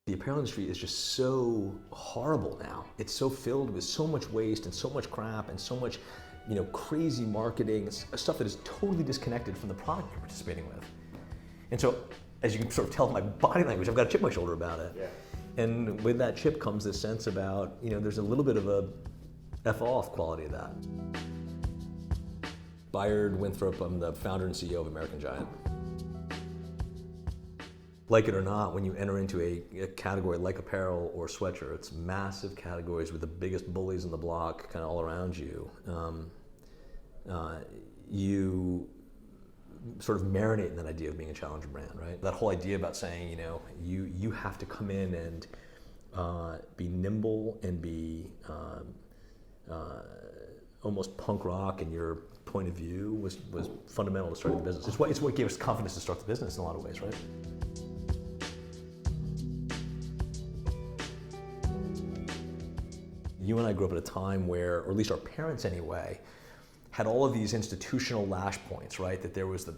The apparel industry is just so horrible now. It's so filled with so much waste and so much crap and so much, crazy marketing, stuff that is totally disconnected from the product you're participating with. And so, as you can sort of tell my body language, I've got a chip on my shoulder about it. Yeah. And with that chip comes this sense about, there's a little bit of a F off quality of that. Bayard Winthrop, I'm the founder and CEO of American Giant. Like it or not, when you enter into a category like apparel or sweatshirts, massive categories with the biggest bullies in the block kind of all around you, you sort of marinate in that idea of being a challenger brand, right? That whole idea about saying, you have to come in and be nimble and be almost punk rock in your point of view was fundamental to starting the business. It's what gave us confidence to start the business in a lot of ways, right? You and I grew up at a time where, or at least our parents anyway, had all of these institutional lash points, right? That there was the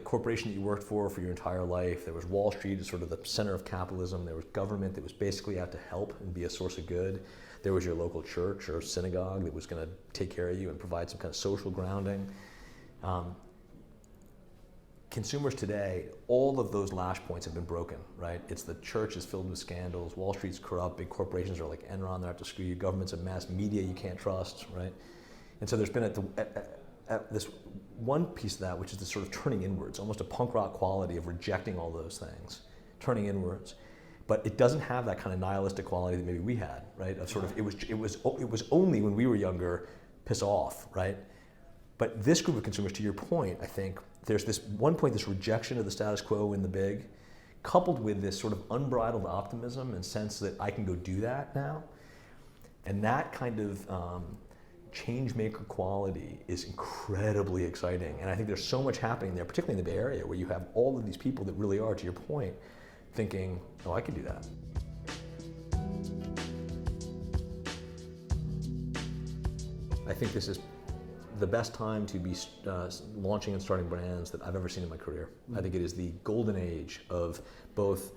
corporation that you worked for your entire life. There was Wall Street as sort of the center of capitalism. There was government that was basically out to help and be a source of good. There was your local church or synagogue that was going to take care of you and provide some kind of social grounding. Consumers today, all of those lash points have been broken, right? It's the church is filled with scandals, Wall Street's corrupt, big corporations are like Enron, they're out to screw you, government's a mess, media you can't trust, right? And so there's been this one piece of that, which is the sort of turning inwards, almost a punk rock quality of rejecting all those things, turning inwards. But it doesn't have that kind of nihilistic quality that maybe we had, right? Of sort of, it was only when we were younger, piss off, right? But this group of consumers, to your point, I think, there's this rejection of the status quo in the big, coupled with this sort of unbridled optimism and sense that I can go do that now. And that kind of change maker quality is incredibly exciting. And I think there's so much happening there, particularly in the Bay Area, where you have all of these people that really are, to your point, thinking, oh, I can do that. I think this is the best time to be launching and starting brands that I've ever seen in my career. I think it is the golden age of both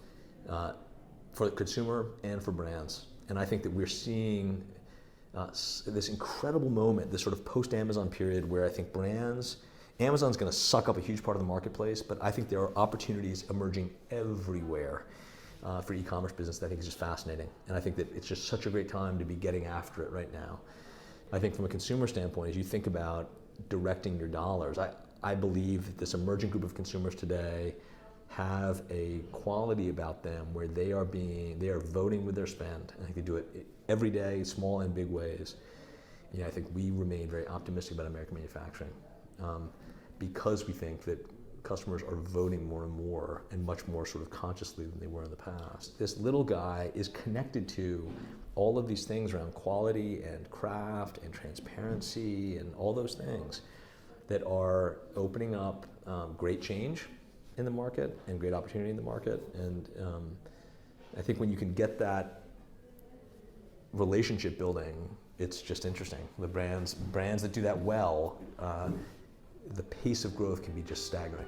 for the consumer and for brands. And I think that we're seeing this incredible moment, this sort of post-Amazon period where I think Amazon's going to suck up a huge part of the marketplace, but I think there are opportunities emerging everywhere for e-commerce business that I think is just fascinating. And I think that it's just such a great time to be getting after it right now. I think from a consumer standpoint, as you think about directing your dollars, I believe that this emerging group of consumers today have a quality about them where they are voting with their spend. I think they do it every day, small and big ways. I think we remain very optimistic about American manufacturing because we think that customers are voting more and more and much more sort of consciously than they were in the past. This little guy is connected to all of these things around quality and craft and transparency and all those things that are opening up great change in the market and great opportunity in the market. And I think when you can get that relationship building, it's just interesting. The brands that do that well, the pace of growth can be just staggering.